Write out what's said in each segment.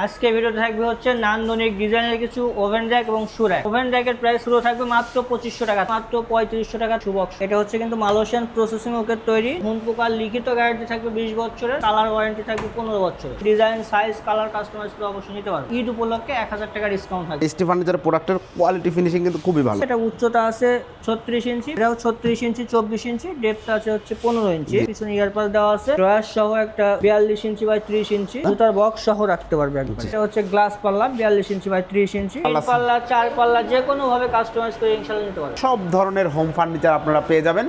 আজকে ভিডিওতে থাকবে হচ্ছে নান্দনিক ডিজাইনের কিছু ওভেন র্যাক এবং শু র্যাক। ওভেন র্যাকের প্রাইস শুরু থাকবে মাত্র 2500 টাকা, মাত্র 3500 টাকা শু বক্স। এটা হচ্ছে কিন্তু মালয়েশিয়ান প্রসেসিং ওকের তৈরি। ঘুণ পোকার লিখিত গ্যারান্টি থাকবে 20 বছরের, কালার ওয়ারেন্টি থাকবে 15 বছরের। ডিজাইন, সাইজ, কালার কাস্টমাইজ করে অবশ্যই নিতে পারবে। ঈদ উপলক্ষে 1000 টাকা ডিসকাউন্ট থাকবে। এসটি ফার্নিচারের প্রোডাক্টের কোয়ালিটি ফিনিশিং কিন্তু খুবই ভালো। এটা উচ্চতা আছে 36 ইঞ্চি, এটাও 36 ইঞ্চি 24 ইঞ্চি, ডেপথ আছে হচ্ছে 15 ইঞ্চি। পিছনে ইয়ারপাস দেওয়া আছে, ড্রয়ার সহ একটা 42 ইঞ্চি বাই 30 ইঞ্চি জুতার বক্স সহ রাখতে পারবে একবার। এটা হচ্ছে গ্লাস পাল্লা 42 ইঞ্চি বাই 30 ইঞ্চি, 3 পাল্লা 4 পাল্লা যে কোনো ভাবে কাস্টমাইজ করে ইনশাআল্লাহ নিতে পারবে। সব ধরনের হোম ফার্নিচার আপনারা পেয়ে যাবেন।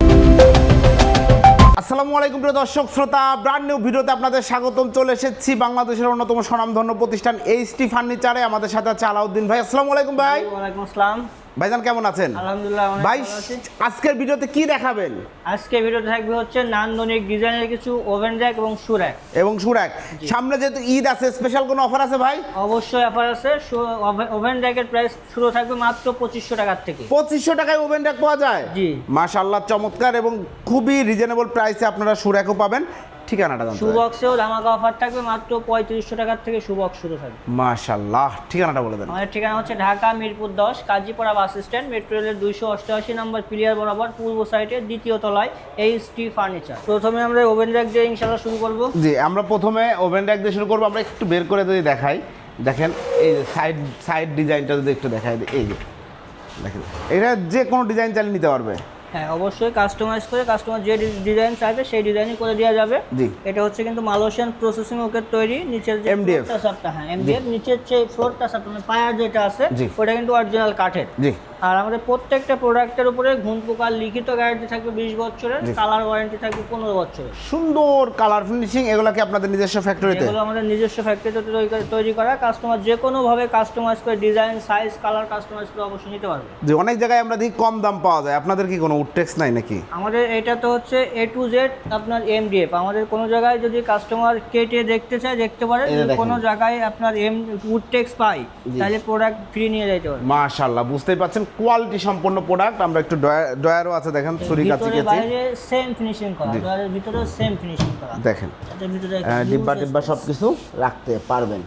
আসসালামু আলাইকুম প্রিয় দর্শক শ্রোতা, ব্র্যান্ড নিউ ভিডিওতে আপনাদের স্বাগতম। চলে এসেছি বাংলাদেশের অন্যতম স্বনামধন্য প্রতিষ্ঠান এসটি ফার্নিচারে। আমাদের সাথে আছে আলাউদ্দিন ভাই। আসসালামু আলাইকুম ভাই। ওয়ালাইকুম আসসালাম ভাইজান, কেমন আছেন? আলহামদুলিল্লাহ অনেক ভাই, ভালো আছি। আজকের ভিডিওতে কি দেখাবেন? আজকে ভিডিওতে থাকবে হচ্ছে নান্দনিক ডিজাইনের কিছু ওভেন র্যাক এবং শু র্যাক। এবং সুরাক সামনে যেহেতু ঈদ আছে, স্পেশাল কোনো অফার আছে ভাই? অবশ্যই অফার আছে। ওভেন র্যাকের প্রাইস শুরু থাকবে মাত্র 2500 টাকার থেকে। 2500 টাকায় ওভেন র্যাক পাওয়া যায়? জি। মাশাআল্লাহ, চমৎকার এবং খুবই রিজনেবল প্রাইসে আপনারা সুরাকও পাবেন। ঠিকানাটা জানতে শু বক্সেও ধামাকা অফার থাকবে, মাত্র 3500 টাকার থেকে শু বক্স শুরু থাকবে। মাশাআল্লাহ, ঠিকানাটা বলে দেন। আমাদের ঠিকানা হচ্ছে Dhaka Mirpur 10 Kazipara bus stand, metro রেলের 288 নম্বর পিলিয়ার বরাবর পূর্ব সাইডে দ্বিতীয় তলায় এইচটি ফার্নিচার। প্রথমে আমরা ওভেন র্যাক দিয়ে ইনশাআল্লাহ শুরু করব। জি, আমরা প্রথমে ওভেন র্যাক দিয়ে শুরু করবো। আমরা একটু বের করে যদি দেখাই, দেখেন এই যে সাইড ডিজাইনটা যদি একটু দেখাই, এই যে দেখেন, এটা যে কোনো ডিজাইন চালিয়ে নিতে পারবে। হ্যাঁ, অবশ্যই কাস্টমাইজ করে কাস্টমার যে ডিজাইন চাইবে সেই ডিজাইনই করে দেওয়া যাবে। জি। এটা হচ্ছে কিন্তু মালয়েশিয়ান প্রসেসিং ওকের তৈরি। নিচের যে MDF ফ্লোরটা সাপটা, হ্যাঁ এমডিএফ, নিচের যে ফ্লোরটা সাপটা মানে পায়ার যেটা আছে জি। ওটা কিন্তু অরিজিনাল কাঠের। জি। আর আমাদের প্রত্যেকটা প্রোডাক্টের উপরে ঘুণ পোকার লিখিত গ্যারান্টি থাকবে 20 বছরের, কালার ওয়ারেন্টি থাকবে 15 বছরের। সুন্দর কালার ফিনিশিং, এগুলো কি আপনাদের নিজস্ব ফ্যাক্টরিতে? এগুলো আমাদের নিজস্ব ফ্যাক্টরিতে তৈরি করা। কাস্টমার যে কোনো ভাবে কাস্টমাইজ করে ডিজাইন, সাইজ, কালার কাস্টমাইজ করে অবশ্যই নিতে পারবে। যে অনেক জায়গায় আমরা দেখি কম দাম পাওয়া যায়, আপনাদের কি কোনো উডটেক্স নাই নাকি? আমাদের এটা তো হচ্ছে A to Z আপনার এমডিএফ। আমাদের কোনো জায়গায় যদি কাস্টমার কেটে দেখতে চায় দেখতে পারে, যদি কোনো জায়গায় আপনার উডটেক্স পাই তাহলে প্রোডাক্ট ফ্রি নিয়ে যেতে পারে। মাশাআল্লাহ, বুঝতেই পারছেন কোয়ালিটি সম্পন্ন প্রোডাক্ট। আমরা একটু ডয়ারও আছে, দেখেন ছুরি কাঁচি ভিতরে বাইরে সেম ফিনিশিং করা, ডয়ারের ভিতরে সেম ফিনিশিং করা। দেখেন এটার ভিতরে ডিব্বা টিব্বা সব কিছু রাখতে পারবেন।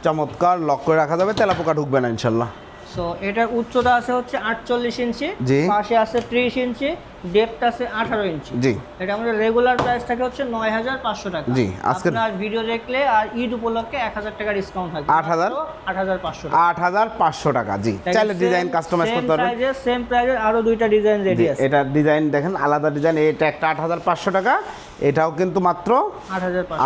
চমৎকার, লক করে রাখা যাবে, তেলাপোকা ঢুকবে না ইনশাল্লাহ। সো এটার উচ্চতা আছে হচ্ছে 48 ইঞ্চি, জি। পাশে আছে 30 ইঞ্চি, ডেপথ আছে 18 ইঞ্চি। জি। এটা আমাদের রেগুলার প্রাইস থাকে হচ্ছে 9500 টাকা। জি, আজকের আপনার ভিডিও দেখলে আর ঈদ উপলক্ষে 1000 টাকা ডিসকাউন্ট থাকবে। 8500 টাকা। 8500 টাকা। জি, চাইলে ডিজাইন কাস্টমাইজ করতে পারবেন। সেম প্রাইজের আরো দুইটা ডিজাইন রেডি আছে। এটা ডিজাইন দেখেন, আলাদা ডিজাইন। এটা একটা 8500 টাকা, এটাও কিন্তু মাত্র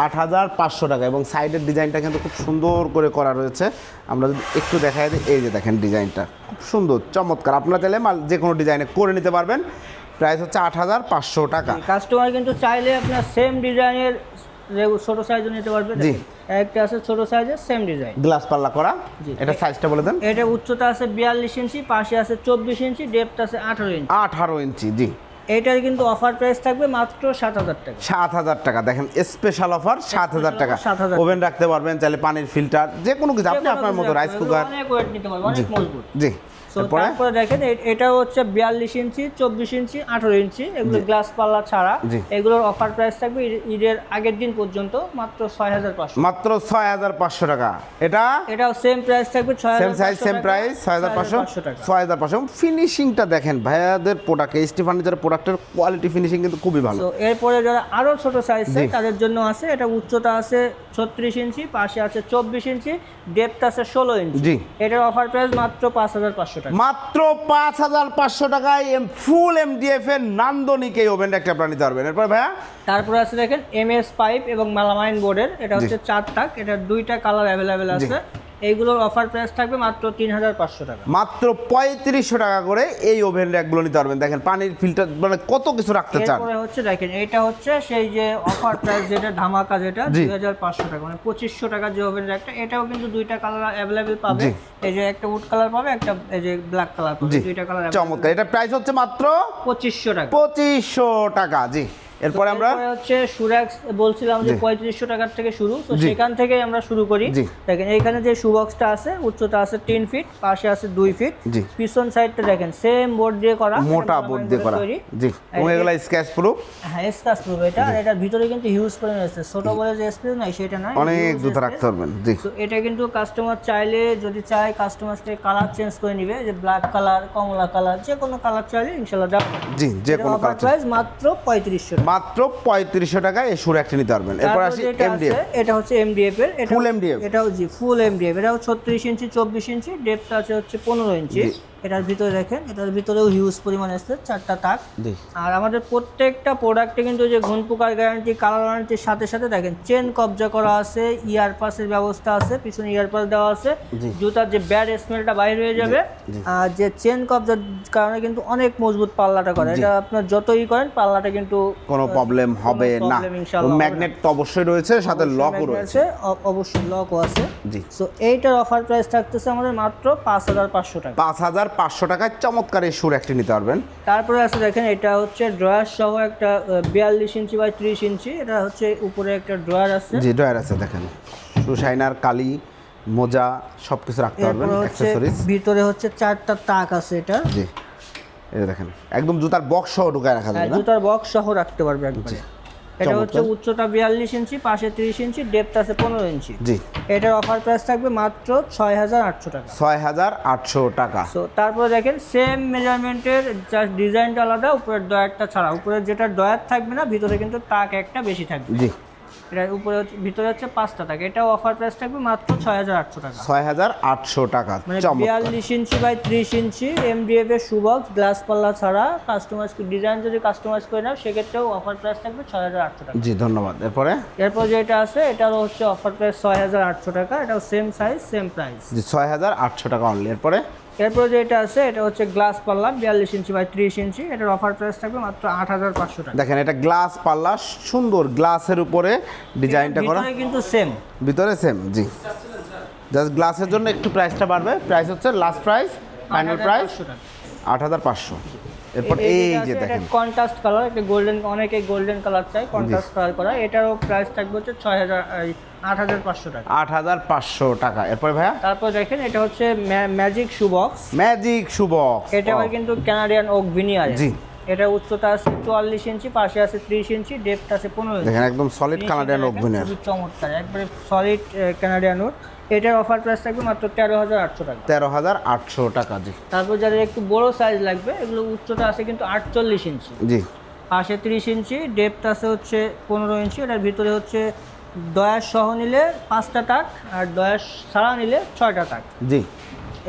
8500 টাকা। এবং সাইডের ডিজাইনটা কিন্তু খুব সুন্দর করে করা রয়েছে। আমরা যদি একটু দেখাই দিই, এই যে দেখেন ডিজাইনটা খুব সুন্দর, চমৎকার। আপনারা চাইলে যে কোনো ডিজাইনে করে নিতে পারবেন। প্রাইস হচ্ছে 8500 টাকা। কাস্টমার কিন্তু চাইলে আপনার সেম ডিজাইনের ছোট সাইজও নিতে পারবে। জি। একটা আছে ছোট সাইজের সেম ডিজাইন, গ্লাস পাল্লা করা। এটা সাইজটা বলে দেন। এটা উচ্চতা আছে 42 ইঞ্চি, পাশে আছে 24 ইঞ্চি, ডেপথ আছে 18 ইঞ্চি। 18 ইঞ্চি। জি। এটার কিন্তু অফার প্রাইস থাকবে মাত্র 7000 টাকা। 7000 টাকা। দেখেন স্পেশাল অফার 7000 টাকা। 7000 ওভেন রাখতে পারবেন, চাইলে পানির ফিল্টার, যে কোনো কিছু আপনি আপনার মতো, রাইস কুকার। অনেক ওয়েট নিতে পারবে, অনেক মজবুত। জি। তারপরে দেখেন এটা হচ্ছে 42 ইঞ্চি, 24 ইঞ্চি, 18 ইঞ্চি, এগুলো গ্লাস পাল্লা ছাড়া। এগুলোর অফার প্রাইস থাকবে ঈদের আগের দিন পর্যন্ত মাত্র 6500। মাত্র 6500 টাকা। এটাও সেম প্রাইস থাকবে, 6500 সেম সাইজ সেম প্রাইস, 6500 টাকা। 6500। ফিনিশিংটা দেখেন ভাইয়াদের প্রোডাক্ট, এসটি ফার্নিচারের প্রোডাক্টের কোয়ালিটি ফিনিশিং কিন্তু খুবই ভালো। তো এরপরে যারা আরো ছোট সাইজ চাই তাদের জন্য আছে, এটা উচ্চতা আছে 36 ইঞ্চি, পাশে আছে 24 ইঞ্চি, ডেপথ আছে 16 ইঞ্চি। জি। এটার অফার প্রাইস মাত্র 5500 টাকা। মাত্র 5500 টাকায় ফুল এমডিএফ এর নান্দনিক এই ওভেন একটা আপনারা নিতে পারবেন। এরপর ভাইয়া তারপরে আছে দেখেন এমএস পাইপ এবং মেলামাইন বোর্ডের। এটা হচ্ছে 4 টাক, এটার 2টা কালার অ্যাভেলেবেল আছে। এইগুলোর অফার প্রাইস থাকবে মাত্র 3500 টাকা। মাত্র 3500 টাকা করে এই ওভেন র্যাকগুলো নিতে পারবেন। দেখেন পানির ফিল্টার, মানে কত কিছু রাখতে চান। এরপরে হচ্ছে দেখেন এটা হচ্ছে সেই যে অফার প্রাইস যেটা ধামাকা, যেটা 2500 টাকা, মানে 2500 টাকা যে ওভেন র্যাকটা, এটাও কিন্তু 2টা কালার অ্যাভেলেবেল পাবে। এই যে একটা উড কালার পাবে, একটা এই যে ব্ল্যাক কালার পাবে, 2টা কালার। চমৎকার। এটা প্রাইস হচ্ছে মাত্র 2500 টাকা। 2500 টাকা। জি। এরপরে আমরা হচ্ছে সুরাক্স বলছিলাম যে 3500 টাকার থেকে শুরু, তো সেখান থেকেই আমরা শুরু করি। দেখেন এইখানে যে শু বক্সটা আছে উচ্চতা আছে 3 ফিট, পাশে আছে 2 ফিট, পিছন সাইডটা দেখেন সেম বোর্ড দিয়ে করা, মোটা বোর্ড দিয়ে করা। জি, এবং এগুলা স্ক্র্যাচ প্রুফ। হ্যাঁ স্ক্র্যাচ প্রুফ এটা। আর এটার ভিতরে কিন্তু হিউজ পরিমাণ আছে, ছোট বড় যে স্পেস নাই সেটা নাই, অনেক জুতা রাখতে পারবেন। জি, তো এটা কিন্তু কাস্টমার চাইলে যদি চায় কাস্টমারকে কালার চেঞ্জ করে নিবে, যে ব্ল্যাক কালার, কমলা কালার, যে কোনো কালার চাইলে ইনশাআল্লাহ দেওয়া যাবে। জি, যে কোনো কালার। প্রাইস মাত্র 3500 টাকা। মাত্র 3500 টাকায় এই শু র্যাকটি নিতে পারবেন। এরপর আসি এমডিএফ। এটা হচ্ছে এমডিএফ এর, এটা ফুল এমডিএফ। এটাও জি ফুল এমডিএফ। এটাও 36 ইঞ্চি 24 ইঞ্চি, ডেপথ আছে হচ্ছে 15 ইঞ্চি। এটার ভিতরে দেখেন, এটার ভিতরেও হিউজ পরিমাণ আছে, 4টা তাক। আর আমাদের প্রত্যেকটা প্রোডাক্টে কিন্তু যে ঘুণ পোকার গ্যারান্টি, কালার ওয়ারেন্টির সাথে সাথে দেখেন চেন কবজা করা আছে, ইয়ার পাসের ব্যবস্থা আছে, পিছনে ইয়ার পাস দেওয়া আছে, জুতার যে ব্যাড স্মেলটা বাইরে হয়ে যাবে। আর যে চেন কবজার কারণে কিন্তু অনেক মজবুত পাল্লাটা করে, এটা আপনার যতই করেন পাল্লাটা কিন্তু কোনো প্রবলেম হবে না। ম্যাগনেট তো অবশ্যই রয়েছে, সাথে লকও রয়েছে, অবশ্যই লকও আছে। জি, সো এইটার অফার প্রাইস থাকতেছে আমাদের মাত্র 5500 টাকা। 5500 টাকায় চমৎকার এই শু র্যাকটি নিতে পারবেন। তারপরে আছে দেখেন, এটা হচ্ছে ড্রয়ার সহ একটা 42 ইঞ্চি বাই 30 ইঞ্চি। এটা হচ্ছে উপরে একটা ড্রয়ার আছে। জি, ড্রয়ার আছে দেখেন, শু শাইনার, কালি, মোজা সবকিছু রাখতে পারবেন, অ্যাকসেসরিজ। ভিতরে হচ্ছে 4টা তাক আছে এটা। জি, এই দেখেন একদম জুতার বক্স সহ ঢুকায় রাখা যাবে না? জুতার বক্স সহ রাখতে পারবে একবারে। এটা হচ্ছে উচ্চতা 42 ইঞ্চি, পাশে 30 ইঞ্চি, ডেপথ আছে 15 ইঞ্চি। জি, এটার অফার প্রাইস থাকবে মাত্র 6800 টাকা। 6800 টাকা। সো তারপরে দেখেন সেম মেজারমেন্টের, জাস্ট ডিজাইনটা আলাদা, উপরের ডয়ারটা ছাড়া। উপরের যেটা ডয়ার থাকবে না, ভিতরে কিন্তু তাক একটা বেশি থাকবে। জি, এটা উপরে ভিতরে হচ্ছে 5টা তাক। এটাও অফার প্রাইস থাকবে মাত্র 6800 টাকা। 6800 টাকা। মানে 42 ইঞ্চি বাই 30 ইঞ্চি এমডিএফ এর শু বক্স, গ্লাস পাল্লা ছাড়া, কাস্টমাইজ ডিজাইন যদি কাস্টমাইজ করে নাও সেক্ষেত্রেও অফার প্রাইস থাকবে 6800 টাকা। জি, ধন্যবাদ। এরপর যেটা আছে এটারও হচ্ছে অফার প্রাইস 6800 টাকা। এটাও সেম সাইজ সেম প্রাইস। জি, 6800 টাকা অনলি। এরপর যেটা আছে এটা হচ্ছে গ্লাস পাল্লা 42 ইঞ্চি বাই 30 ইঞ্চি। এটার অফার প্রাইস থাকবে মাত্র 8500 টাকা। দেখেন এটা গ্লাস পাল্লা, সুন্দর গ্লাসের উপরে ডিজাইনটা করা, ভিতরে কিন্তু সেম, ভিতরে সেম। জি, জাস্ট গ্লাসের জন্য একটু প্রাইসটা বাড়বে। প্রাইস হচ্ছে লাস্ট প্রাইস, ফাইনাল প্রাইস 8500। এরপর এই যে দেখেন কন্ট্রাস্ট কালার, একটা গোল্ডেন, অনেকে গোল্ডেন কালার চাই কন্ট্রাস্ট কালার করা। এটারও প্রাইস থাকবে হচ্ছে 8500 টাকা। 8500 টাকা। এরপর ভাইয়া তারপর দেখেন এটা হচ্ছে ম্যাজিক শু বক্স। ম্যাজিক শু বক্স, এটা আবার কিন্তু কানাডিয়ান ওক ভিনিয়ার। জি, এটা উচ্চতা আছে 44 ইঞ্চি, পাশে আছে 30 ইঞ্চি, ডেপথ আছে 15 ইঞ্চি। দেখেন একদম সলিড কানাডিয়ান ওক ভিনিয়ার, চমৎকার একবারে সলিড কানাডিয়ান ওক। এটার অফার প্রাইস থাকবে মাত্র 13800 টাকা। 13800 টাকা। জি, তারপর যাদের একটু বড় সাইজ লাগবে, এগুলো উচ্চতা আছে কিন্তু 48 ইঞ্চি, জি, পাশে 30 ইঞ্চি, ডেপথ আছে হচ্ছে 15 ইঞ্চি। এটার ভিতরে হচ্ছে ডয়ার সহ নিলে 5টা তাক, আর ডয়ার ছাড়া নিলে 6টা তাক। জি,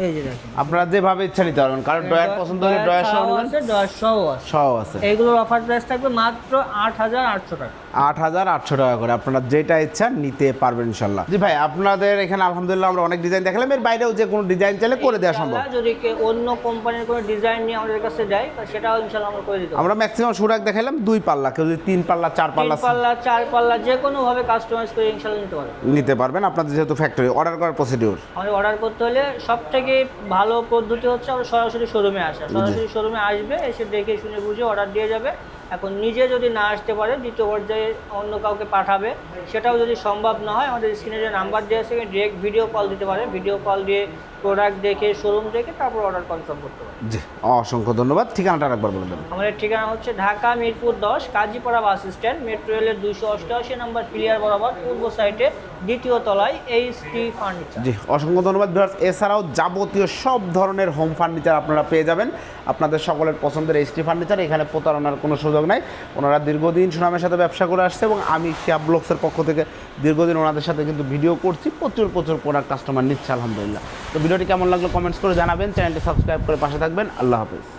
এই যে দেখেন আপনারা যেভাবে ইচ্ছা নিতে পারবেন, কারণ ডয়ার পছন্দ হলে ডয়ার সহ নেবেন, ডয়ার সহ আছে, সহ আছে। এইগুলোর অফার প্রাইস থাকবে মাত্র 8800 টাকা। 8800 টাকা করে আপনারা যেটা ইচ্ছা নিতে পারবেন ইনশাল্লাহ। জি ভাই, আপনাদের এখানে আলহামদুলিল্লাহ আমরা অনেক ডিজাইন দেখালাম, এর বাইরেও যে কোনো ডিজাইন চাইলে করে দেওয়া সম্ভব। যদি অন্য কোম্পানির কোনো ডিজাইন নিয়ে আমাদের কাছে যায় সেটাও ইনশাআল্লাহ আমরা করে দিতে পারবো। আমরা ম্যাক্সিমাম সুরাক দেখাইলাম 2 পাল্লা, কেউ যদি 3 পাল্লা 4 পাল্লা 4 পাল্লা যে কোনো ভাবে কাস্টমাইজ করে ইনশাআল্লাহ নিতে পারবেন। নিতে পারবেন। আপনাদের যেহেতু ফ্যাক্টরি, অর্ডার করার প্রসিডিউর, আমাদের অর্ডার করতে হলে সবথেকে ভালো পদ্ধতি হচ্ছে আমরা সরাসরি শোরুমে আসা। সরাসরি শোরুমে আসবে, এসে দেখে শুনে বুঝে অর্ডার দিয়ে যাবে। এখন নিজে যদি না আসতে পারে, দ্বিতীয় পর্যায়ে অন্য কাউকে পাঠাবে, সেটাও যদি সম্ভব না হয় আমাদের স্ক্রিনে যে নাম্বার দেওয়া আছে ডিরেক্ট ভিডিও কল দিতে পারে। ভিডিও কল দিয়ে প্রোডাক্ট দেখে, শোরুম দেখে তারপর অর্ডার কনফার্ম করতে পারে। জি, অসংখ্য ধন্যবাদ। ঠিকানাটা একবার বলে দেবেন। আমাদের ঠিকানা হচ্ছে Dhaka Mirpur 10 Kazipara bus stand, metro রেলের 288 নম্বর প্লেয়ার বরাবর পূর্ব সাইডে দ্বিতীয় তলায় এইচটি ফার্নিচার। জি, অসংখ্য ধন্যবাদ ভিউয়ার্স। এছাড়াও যাবতীয় সব ধরনের হোম ফার্নিচার আপনারা পেয়ে যাবেন আপনাদের সকলের পছন্দের এইচটি ফার্নিচার। এখানে প্রতারণার কোনো সুযোগ নাই। ওনারা দীর্ঘদিন সুনামের সাথে ব্যবসা করে আসছে এবং আমি শিয়া ব্লগসের পক্ষ থেকে দীর্ঘদিন ওনাদের সাথে কিন্তু ভিডিও করছি। প্রচুর প্রোডাক্ট কাস্টমার নিচ্ছে আলহামদুলিল্লাহ। তো ভিডিওটি কেমন লাগলো কমেন্টস করে জানাবেন। চ্যানেলটি সাবস্ক্রাইব করে পাশে থাকবেন। আল্লাহ হাফেজ।